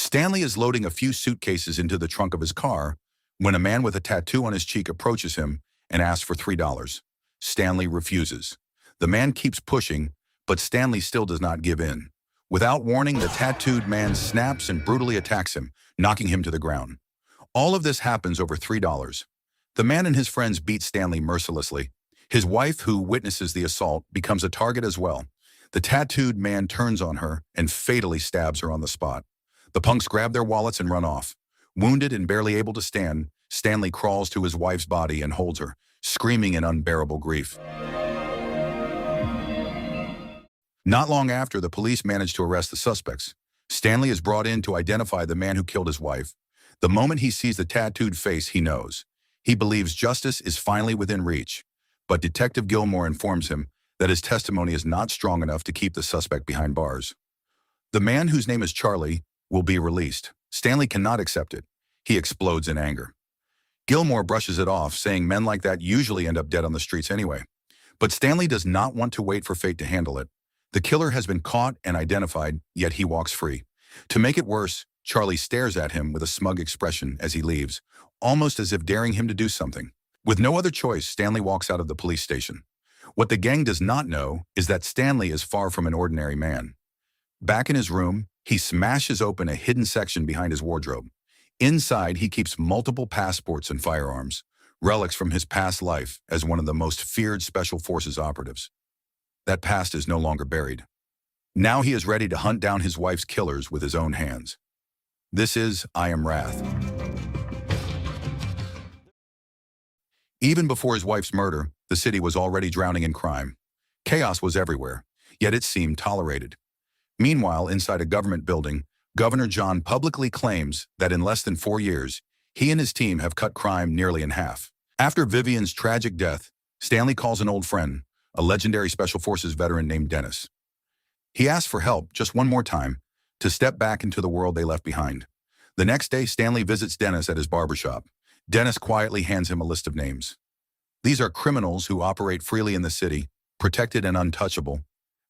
Stanley is loading a few suitcases into the trunk of his car when a man with a tattoo on his cheek approaches him and asks for $3. Stanley refuses. The man keeps pushing, but Stanley still does not give in. Without warning, the tattooed man snaps and brutally attacks him, knocking him to the ground. All of this happens over $3. The man and his friends beat Stanley mercilessly. His wife, who witnesses the assault, becomes a target as well. The tattooed man turns on her and fatally stabs her on the spot. The punks grab their wallets and run off. Wounded and barely able to stand, Stanley crawls to his wife's body and holds her, screaming in unbearable grief. Not long after, the police manage to arrest the suspects. Stanley is brought in to identify the man who killed his wife. The moment he sees the tattooed face, he knows. He believes justice is finally within reach. But Detective Gilmore informs him that his testimony is not strong enough to keep the suspect behind bars. The man, whose name is Charlie, will be released. Stanley cannot accept it. He explodes in anger. Gilmore brushes it off, saying men like that usually end up dead on the streets anyway. But Stanley does not want to wait for fate to handle it. The killer has been caught and identified, yet he walks free. To make it worse, Charlie stares at him with a smug expression as he leaves, almost as if daring him to do something. With no other choice, Stanley walks out of the police station. What the gang does not know is that Stanley is far from an ordinary man. Back in his room, he smashes open a hidden section behind his wardrobe. Inside, he keeps multiple passports and firearms, relics from his past life as one of the most feared Special Forces operatives. That past is no longer buried. Now he is ready to hunt down his wife's killers with his own hands. This is I Am Wrath. Even before his wife's murder, the city was already drowning in crime. Chaos was everywhere, yet it seemed tolerated. Meanwhile, inside a government building, Governor John publicly claims that in less than 4 years, he and his team have cut crime nearly in half. After Vivian's tragic death, Stanley calls an old friend, a legendary Special Forces veteran named Dennis. He asks for help just one more time to step back into the world they left behind. The next day, Stanley visits Dennis at his barbershop. Dennis quietly hands him a list of names. These are criminals who operate freely in the city, protected and untouchable.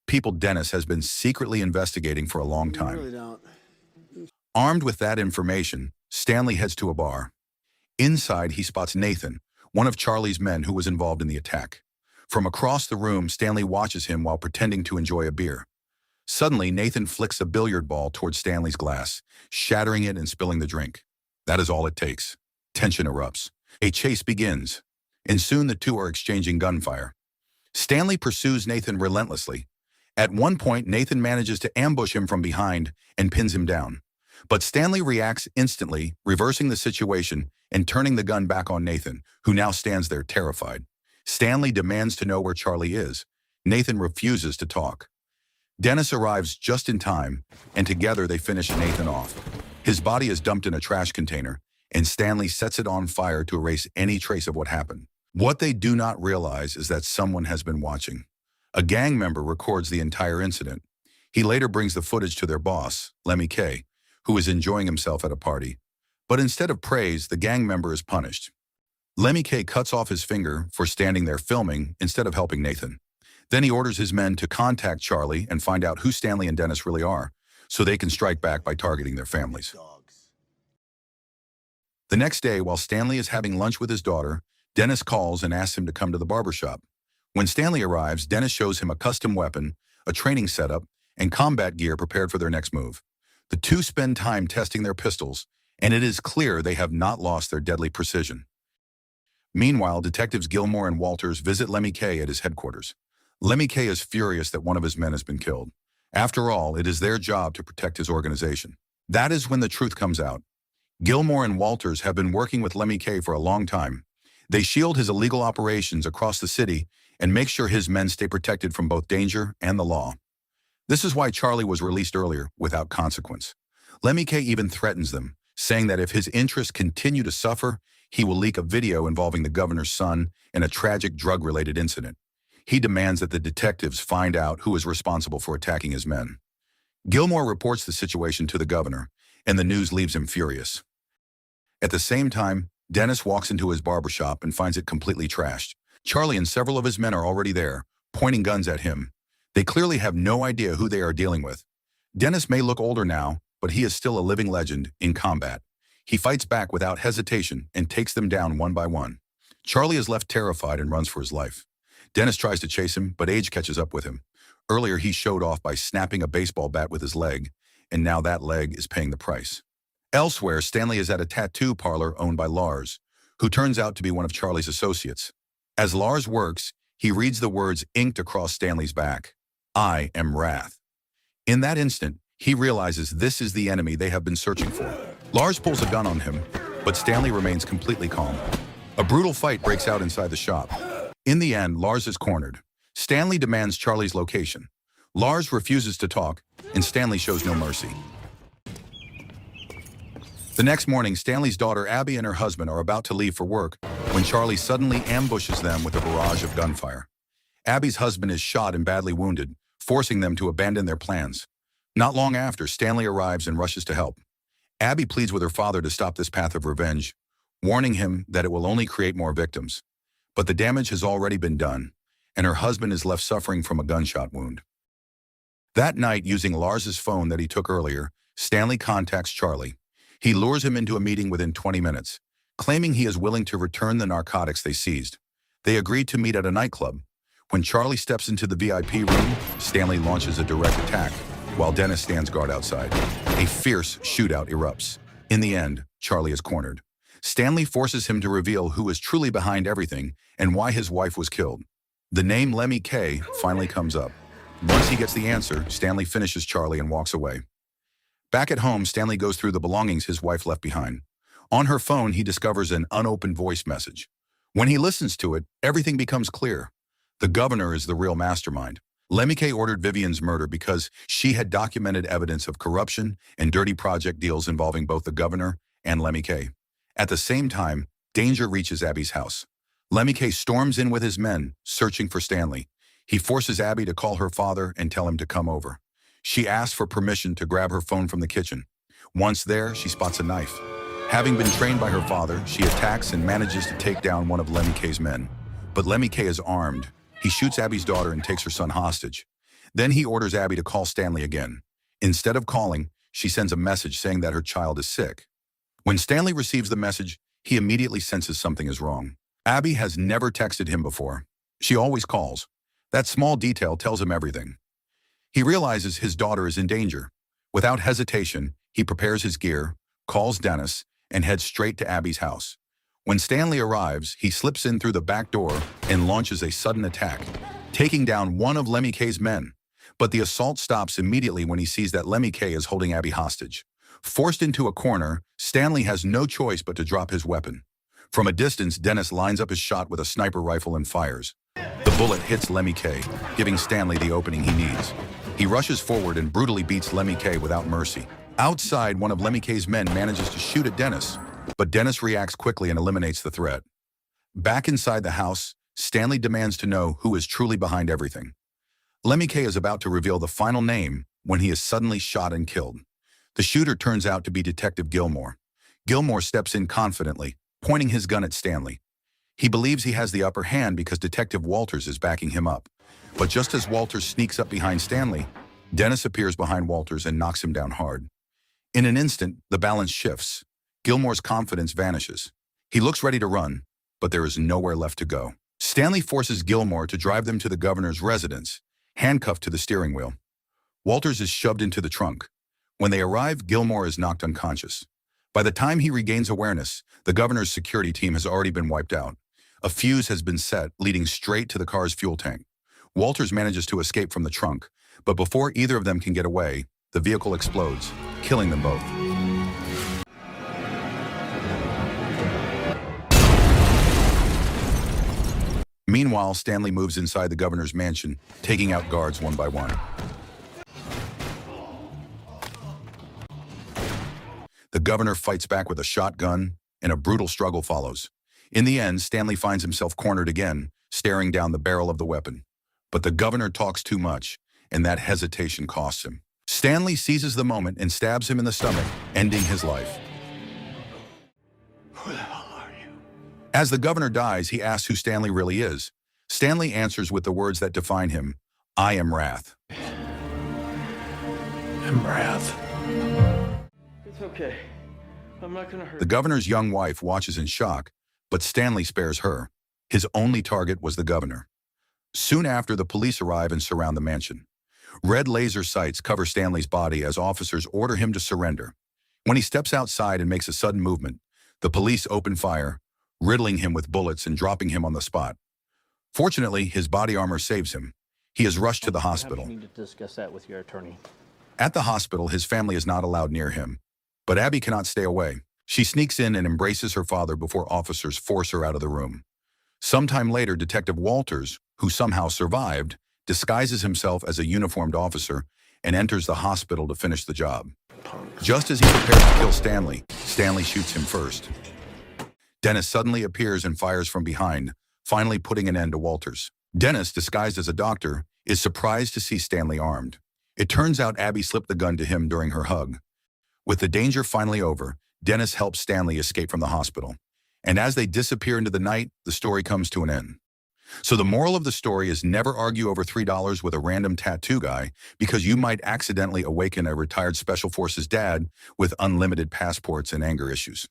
People Dennis has been secretly investigating for a long time. Really don't. Armed with that information, Stanley heads to a bar. Inside, he spots Nathan, one of Charlie's men who was involved in the attack. From across the room, Stanley watches him while pretending to enjoy a beer. Suddenly, Nathan flicks a billiard ball towards Stanley's glass, shattering it and spilling the drink. That is all it takes. Tension erupts. A chase begins, and soon the two are exchanging gunfire. Stanley pursues Nathan relentlessly. At one point, Nathan manages to ambush him from behind and pins him down. But Stanley reacts instantly, reversing the situation and turning the gun back on Nathan, who now stands there terrified. Stanley demands to know where Charlie is. Nathan refuses to talk. Dennis arrives just in time, and together they finish Nathan off. His body is dumped in a trash container, and Stanley sets it on fire to erase any trace of what happened. What they do not realize is that someone has been watching. A gang member records the entire incident. He later brings the footage to their boss, Lemmy K., who is enjoying himself at a party. But instead of praise, the gang member is punished. Lemmy K. cuts off his finger for standing there filming instead of helping Nathan. Then he orders his men to contact Charlie and find out who Stanley and Dennis really are, so they can strike back by targeting their families. The next day, while Stanley is having lunch with his daughter, Dennis calls and asks him to come to the barbershop. When Stanley arrives, Dennis shows him a custom weapon, a training setup, and combat gear prepared for their next move. The two spend time testing their pistols, and it is clear they have not lost their deadly precision. Meanwhile, detectives Gilmore and Walters visit Lemmy K. at his headquarters. Lemmy K. is furious that one of his men has been killed. After all, it is their job to protect his organization. That is when the truth comes out. Gilmore and Walters have been working with Lemmy K. for a long time. They shield his illegal operations across the city and make sure his men stay protected from both danger and the law. This is why Charlie was released earlier without consequence. Lemmy K. even threatens them, saying that if his interests continue to suffer, he will leak a video involving the governor's son in a tragic drug-related incident. He demands that the detectives find out who is responsible for attacking his men. Gilmore reports the situation to the governor, and the news leaves him furious. At the same time, Dennis walks into his barbershop and finds it completely trashed. Charlie and several of his men are already there, pointing guns at him. They clearly have no idea who they are dealing with. Dennis may look older now, but he is still a living legend in combat. He fights back without hesitation and takes them down one by one. Charlie is left terrified and runs for his life. Dennis tries to chase him, but age catches up with him. Earlier, he showed off by snapping a baseball bat with his leg, and now that leg is paying the price. Elsewhere, Stanley is at a tattoo parlor owned by Lars, who turns out to be one of Charlie's associates. As Lars works, he reads the words inked across Stanley's back. I am Wrath. In that instant, he realizes this is the enemy they have been searching for. Lars pulls a gun on him, but Stanley remains completely calm. A brutal fight breaks out inside the shop. In the end, Lars is cornered. Stanley demands Charlie's location. Lars refuses to talk, and Stanley shows no mercy. The next morning, Stanley's daughter Abby and her husband are about to leave for work when Charlie suddenly ambushes them with a barrage of gunfire. Abby's husband is shot and badly wounded, forcing them to abandon their plans. Not long after, Stanley arrives and rushes to help. Abby pleads with her father to stop this path of revenge, warning him that it will only create more victims. But the damage has already been done, and her husband is left suffering from a gunshot wound. That night, using Lars's phone that he took earlier, Stanley contacts Charlie. He lures him into a meeting within 20 minutes, claiming he is willing to return the narcotics they seized. They agree to meet at a nightclub. When Charlie steps into the VIP room, Stanley launches a direct attack, while Dennis stands guard outside. A fierce shootout erupts. In the end, Charlie is cornered. Stanley forces him to reveal who is truly behind everything and why his wife was killed. The name Lemmy K finally comes up. Once he gets the answer, Stanley finishes Charlie and walks away. Back at home, Stanley goes through the belongings his wife left behind. On her phone, he discovers an unopened voice message. When he listens to it, everything becomes clear. The governor is the real mastermind. Lemmy K ordered Vivian's murder because she had documented evidence of corruption and dirty project deals involving both the governor and Lemmy K. At the same time, danger reaches Abby's house. Lemmy K storms in with his men, searching for Stanley. He forces Abby to call her father and tell him to come over. She asks for permission to grab her phone from the kitchen. Once there, she spots a knife. Having been trained by her father, she attacks and manages to take down one of Lemmy K's men. But Lemmy K is armed. He shoots Abby's daughter and takes her son hostage. Then he orders Abby to call Stanley again. Instead of calling, she sends a message saying that her child is sick. When Stanley receives the message, he immediately senses something is wrong. Abby has never texted him before. She always calls. That small detail tells him everything. He realizes his daughter is in danger. Without hesitation, he prepares his gear, calls Dennis, and heads straight to Abby's house. When Stanley arrives, he slips in through the back door and launches a sudden attack, taking down one of Lemmy K's men. But the assault stops immediately when he sees that Lemmy K is holding Abby hostage. Forced into a corner, Stanley has no choice but to drop his weapon. From a distance, Dennis lines up his shot with a sniper rifle and fires. The bullet hits Lemmy K, giving Stanley the opening he needs. He rushes forward and brutally beats Lemmy K without mercy. Outside, one of Lemmy K's men manages to shoot at Dennis, but Dennis reacts quickly and eliminates the threat. Back inside the house, Stanley demands to know who is truly behind everything. Lemmy K is about to reveal the final name when he is suddenly shot and killed. The shooter turns out to be Detective Gilmore. Gilmore steps in confidently, pointing his gun at Stanley. He believes he has the upper hand because Detective Walters is backing him up. But just as Walters sneaks up behind Stanley, Dennis appears behind Walters and knocks him down hard. In an instant, the balance shifts. Gilmore's confidence vanishes. He looks ready to run, but there is nowhere left to go. Stanley forces Gilmore to drive them to the governor's residence, handcuffed to the steering wheel. Walters is shoved into the trunk. When they arrive, Gilmore is knocked unconscious. By the time he regains awareness, the governor's security team has already been wiped out. A fuse has been set, leading straight to the car's fuel tank. Walters manages to escape from the trunk, but before either of them can get away, the vehicle explodes, killing them both. Meanwhile, Stanley moves inside the governor's mansion, taking out guards one by one. The governor fights back with a shotgun, and a brutal struggle follows. In the end, Stanley finds himself cornered again, staring down the barrel of the weapon. But the governor talks too much, and that hesitation costs him. Stanley seizes the moment and stabs him in the stomach, ending his life. Who the hell are you? As the governor dies, he asks who Stanley really is. Stanley answers with the words that define him, "I am Wrath." I'm Wrath. It's okay. I'm not gonna hurt The you. governor's young wife watches in shock, but Stanley spares her. His only target was the governor. Soon after, the police arrive and surround the mansion. Red laser sights cover Stanley's body as officers order him to surrender. When he steps outside and makes a sudden movement, the police open fire, riddling him with bullets and dropping him on the spot. Fortunately, his body armor saves him. He is rushed to the hospital. Perhaps you need to discuss that with your attorney. At the hospital, his family is not allowed near him. But Abby cannot stay away. She sneaks in and embraces her father before officers force her out of the room. Sometime later, Detective Walters, who somehow survived, disguises himself as a uniformed officer and enters the hospital to finish the job. Just as he prepares to kill Stanley, Stanley shoots him first. Dennis suddenly appears and fires from behind, finally putting an end to Walters. Dennis, disguised as a doctor, is surprised to see Stanley armed. It turns out Abby slipped the gun to him during her hug. With the danger finally over, Dennis helps Stanley escape from the hospital. And as they disappear into the night, the story comes to an end. So the moral of the story is never argue over $3 with a random tattoo guy, because you might accidentally awaken a retired Special Forces dad with unlimited passports and anger issues.